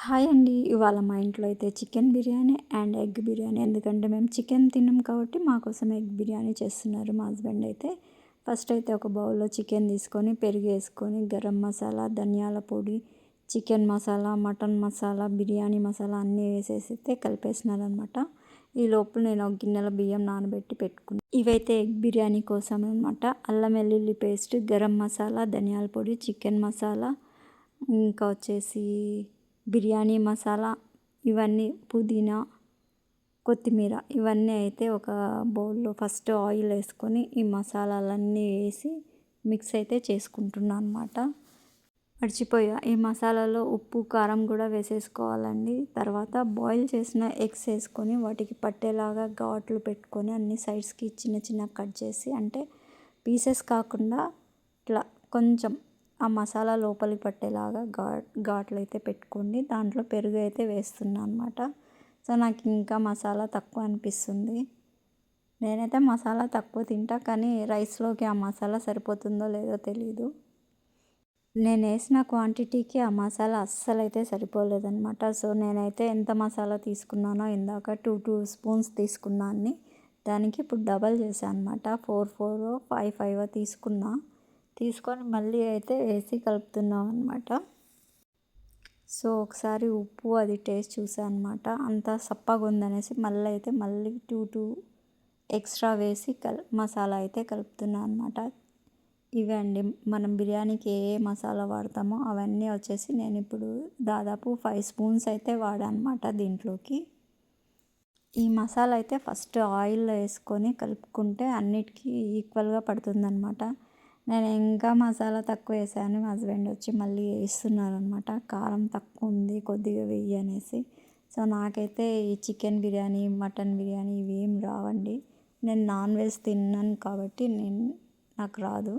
Hi అండి. ఇవాళ మా ఇంట్లో అయితే chicken biryani and egg biryani. ఎందుకంటే మేము చికెన్ తినం కాబట్టి మా కోసం ఎగ్ బిర్యానీ చేస్తున్నారు మా హస్బెండ్ అయితే. ఫస్ట్ అయితే ఒక బౌల్‌లో చికెన్ తీసుకొని, పెరుగు వేసుకొని, గరం మసాలా, ధనియాల పొడి, చికెన్ మసాలా, మటన్ మసాలా, బిర్యానీ మసాలా అన్నీ వేసేసి అయితే కలిపేసినారనమాట. ఈ లోపు నేను ఒక గిన్నెలో బియ్యం నానబెట్టి పెట్టుకున్నాను. ఇవైతే ఎగ్ బిర్యానీ కోసం అనమాట. అల్లం వెల్లుల్లి పేస్ట్, గరం మసాలా, ధనియాల పొడి, చికెన్ మసాలా, ఇంకా వచ్చేసి బిర్యానీ మసాలా, ఇవన్నీ పుదీనా, కొత్తిమీర ఇవన్నీ అయితే ఒక బౌల్‌లో ఫస్ట్ ఆయిల్ వేసుకొని ఈ మసాలాలన్నీ వేసి మిక్స్ అయితే చేసుకుంటున్నాను అనమాట. మర్చిపోయా, ఈ మసాలాలో ఉప్పు కారం కూడా వేసేసుకోవాలండి. తర్వాత బాయిల్ చేసిన ఎగ్స్ వేసుకొని వాటికి పట్టేలాగా ఘాట్లు పెట్టుకొని అన్ని సైడ్స్కి చిన్న చిన్న కట్ చేసి, అంటే పీసెస్ కాకుండా ఇట్లా కొంచెం ఆ మసాలా లోపలికి పట్టేలాగా ఘాట్లు అయితే పెట్టుకోండి. దాంట్లో పెరుగు అయితే వేస్తున్నాను అనమాట. సో నాకు ఇంకా మసాలా తక్కువ అనిపిస్తుంది. నేనైతే మసాలా తక్కువ తింటా, కానీ రైస్లోకి ఆ మసాలా సరిపోతుందో లేదో తెలీదు. నేను వేసిన క్వాంటిటీకి ఆ మసాలా అస్సలైతే సరిపోలేదన్నమాట. సో నేనైతే ఎంత మసాలా తీసుకున్నానో ఇందాక 2 స్పూన్స్ తీసుకున్నాను. దానికి ఇప్పుడు డబల్ చేశాను అనమాట. 4 5 తీసుకున్నా. తీసుకొని మళ్ళీ అయితే వేసి కలుపుతున్నాం అనమాట. సో ఒకసారి ఉప్పు అది టేస్ట్ చూసాను అనమాట. అంతా సప్పగా ఉందనేసి మళ్ళీ 2 ఎక్స్ట్రా వేసి మసాలా అయితే కలుపుతున్నాను అనమాట. ఇవే అండి మనం బిర్యానీకి ఏ మసాలా వాడతామో అవన్నీ వచ్చేసి నేను ఇప్పుడు దాదాపు 5 స్పూన్స్ అయితే వాడాను అనమాట దీంట్లోకి. ఈ మసాలా అయితే ఫస్ట్ ఆయిల్లో వేసుకొని కలుపుకుంటే అన్నిటికీ ఈక్వల్గా పడుతుందన్నమాట. నేను ఇంకా మసాలా తక్కువ వేసాను. మా హస్బెండ్ వచ్చి మళ్ళీ వేస్తున్నారనమాట. కారం తక్కువ ఉంది, కొద్దిగా వెయ్యి అనేసి. సో నాకైతే ఈ చికెన్ బిర్యానీ, మటన్ బిర్యానీ ఇవేం రావండి. నేను నాన్ వెజ్ తిన్నాను కాబట్టి నాకు రాదు.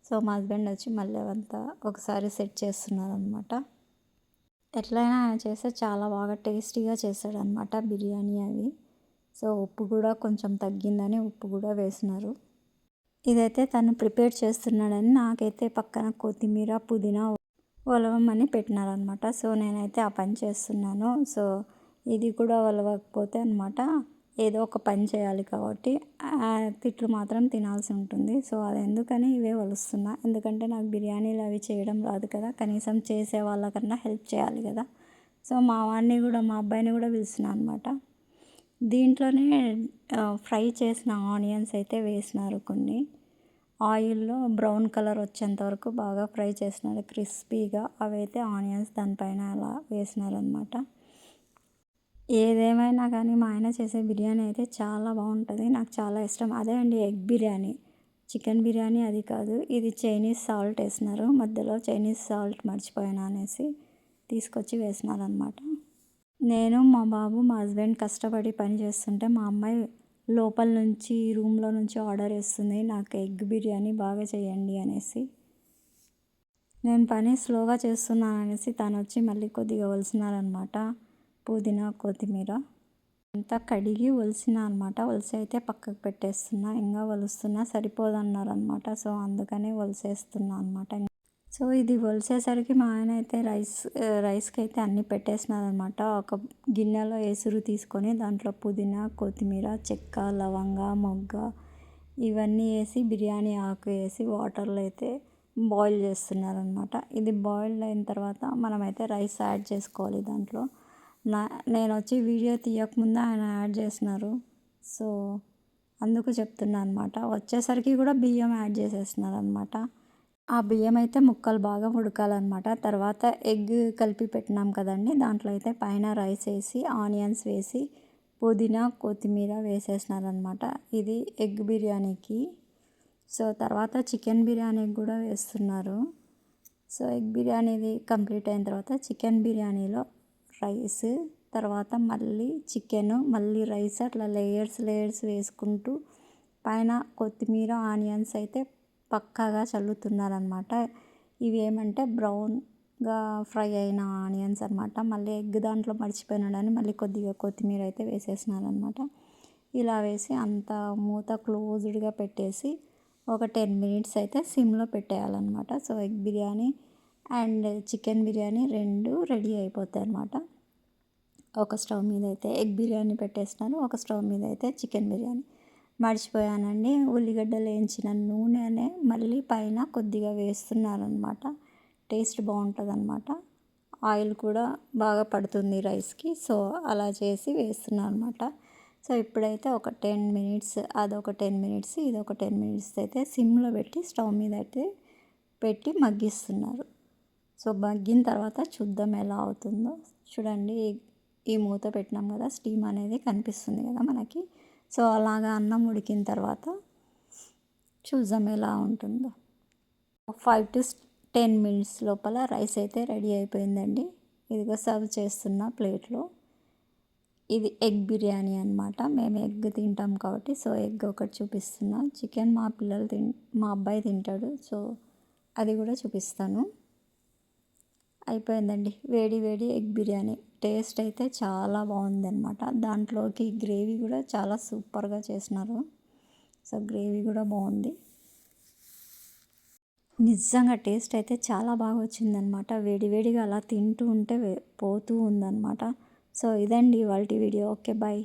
సో మా హస్బెండ్ వచ్చి మళ్ళీ అవంతా ఒకసారి సెట్ చేస్తున్నారనమాట. ఎట్లయినా ఆయన చేస్తే చాలా బాగా టేస్టీగా చేస్తాడనమాట బిర్యానీ అవి. సో ఉప్పు కూడా కొంచెం తగ్గిందని ఉప్పు కూడా వేసినారు. ఇదైతే తను ప్రిపేర్ చేస్తున్నాడని నాకైతే పక్కన కొత్తిమీర, పుదీనా ఒలవమని పెట్టినారనమాట. సో నేనైతే ఆ పని చేస్తున్నాను. సో ఇది కూడా ఒలవకపోతే అనమాట ఏదో ఒక పని చేయాలి కాబట్టి తిట్లు మాత్రం తినాల్సి ఉంటుంది. సో అది ఎందుకని ఇవే ఒలుస్తున్నా. ఎందుకంటే నాకు బిర్యానీలు అవి చేయడం రాదు కదా, కనీసం చేసే వాళ్ళకన్నా హెల్ప్ చేయాలి కదా. సో మా అబ్బాయిని కూడా పిలిచిన అనమాట. దీంట్లోనే ఫ్రై చేసిన ఆనియన్స్ అయితే వేసినారు కొన్ని. ఆయిల్లో బ్రౌన్ కలర్ వచ్చేంత వరకు బాగా ఫ్రై చేసినారు క్రిస్పీగా. అవైతే ఆనియన్స్ దానిపైన అలా వేసినారనమాట. ఏదేమైనా కానీ మా ఆయన చేసే బిర్యానీ అయితే చాలా బాగుంటుంది. నాకు చాలా ఇష్టం. అదే అండి ఎగ్ బిర్యానీ. చికెన్ బిర్యానీ అది కాదు. ఇది చైనీస్ సాల్ట్ వేసినారు. మధ్యలో చైనీస్ సాల్ట్ మర్చిపోయాను అనేసి తీసుకొచ్చి వేసినారనమాట. నేను, మా బాబు, మా హస్బెండ్ కష్టపడి పని చేస్తుంటే మా అమ్మాయి లోపల నుంచి రూమ్లో నుంచి ఆర్డర్ వేస్తుంది, నాకు ఎగ్ బిర్యానీ బాగా చేయండి అనేసి. నేను పని స్లోగా చేస్తున్నాను అనేసి తను వచ్చి మళ్ళీ కొద్దిగా ఒలిసినారనమాట. పుదీనా, కొత్తిమీర అంతా కడిగి ఒలిసిన అనమాట. ఒలిసి అయితే పక్కకు పెట్టేస్తున్నా. ఇంకా ఒలుస్తున్నా సరిపోదన్నారనమాట. సో అందుకని ఒలిసేస్తున్నా అనమాట. సో ఇది ఒలిసేసరికి మా ఆయన అయితే రైస్కి అయితే అన్నీ పెట్టేసినారనమాట. ఒక గిన్నెలో ఎసురు తీసుకొని దాంట్లో పుదీనా, కొత్తిమీర, చెక్క, లవంగ, మొగ్గ ఇవన్నీ వేసి బిర్యానీ ఆకు వేసి వాటర్లో అయితే బాయిల్ చేస్తున్నారనమాట. ఇది బాయిల్ అయిన తర్వాత మనమైతే రైస్ యాడ్ చేసుకోవాలి దాంట్లో. నేను వచ్చి వీడియో తీయకముందే ఆయన యాడ్ చేసినారు. సో అందుకు చెప్తున్నా అనమాట. వచ్చేసరికి కూడా బియ్యం యాడ్ చేసేసినారనమాట. ఆ బియ్యం అయితే ముక్కలు బాగా ఉడకాలన్నమాట. తర్వాత ఎగ్ కలిపి పెట్టినాం కదండి, దాంట్లో అయితే పైన రైస్ వేసి ఆనియన్స్ వేసి పుదీనా, కొత్తిమీర వేసేసినారనమాట. ఇది ఎగ్ బిర్యానీకి. సో తర్వాత చికెన్ బిర్యానీకి కూడా వేస్తున్నారు. సో ఎగ్ బిర్యానీది కంప్లీట్ అయిన తర్వాత చికెన్ బిర్యానీలో రైస్, తర్వాత మళ్ళీ చికెను, మళ్ళీ రైస్, అట్లా లేయర్స్ వేసుకుంటూ పైన కొత్తిమీర, ఆనియన్స్ అయితే పక్కాగా చల్లుతున్నారనమాట. ఇవి ఏమంటే బ్రౌన్గా ఫ్రై అయిన ఆనియన్స్ అనమాట. మళ్ళీ ఎగ్ దాంట్లో మర్చిపోయినాడని మళ్ళీ కొద్దిగా కొత్తిమీర అయితే వేసేసినారనమాట. ఇలా వేసి అంతా మూత క్లోజ్డ్గా పెట్టేసి ఒక 10 మినిట్స్ అయితే సిమ్లో పెట్టేయాలన్నమాట. So egg biryani and chicken biryani 2 ready అయిపోతాయి అన్నమాట. ఒక స్టవ్ మీద అయితే ఎగ్ బిర్యానీ పెట్టేసినాను, ఒక స్టవ్ మీద అయితే చికెన్ బిర్యానీ. మర్చిపోయానండి, ఉల్లిగడ్డలు వేయించిన నూనెనే మళ్ళీ పైన కొద్దిగా వేస్తున్నారనమాట. టేస్ట్ బాగుంటుందన్నమాట. ఆయిల్ కూడా బాగా పడుతుంది రైస్కి. సో అలా చేసి వేస్తున్నాను అనమాట. సో ఇప్పుడైతే ఒక 10 మినిట్స్, అదొక 10 మినిట్స్, ఇదొక 10 మినిట్స్ అయితే సిమ్లో పెట్టి స్టవ్ మీద అయితే పెట్టి మగ్గిస్తున్నారు. సో మగ్గిన తర్వాత చూద్దాం ఎలా అవుతుందో. చూడండి, ఈ మూత పెట్టినాం కదా, స్టీమ్ అనేది కనిపిస్తుంది కదా మనకి. సో అలాగా అన్నం ఉడికిన తర్వాత చూద్దాం ఎలా ఉంటుందో. 5 to 10 మినిట్స్ లోపల రైస్ అయితే రెడీ అయిపోయిందండి. ఇదిగో సర్వ్ చేస్తున్న ప్లేట్లో. ఇది ఎగ్ బిర్యానీ అనమాట. మేము ఎగ్ తింటాం కాబట్టి సో ఎగ్ ఒకటి చూపిస్తున్నా. చికెన్ మా అబ్బాయి తింటాడు, సో అది కూడా చూపిస్తాను. అయిపోయిందండి వేడి వేడి ఎగ్ బిర్యానీ. టేస్ట్ అయితే చాలా బాగుందన్నమాట. దాంట్లోకి గ్రేవీ కూడా చాలా సూపర్గా చేసినారు. సో గ్రేవీ కూడా బాగుంది. నిజంగా టేస్ట్ అయితే చాలా బాగా వచ్చిందనమాట. వేడివేడిగా అలా తింటూ ఉంటే పోతూ ఉందన్నమాట. సో ఇదండి ఇవాల్టి వీడియో. Okay, bye.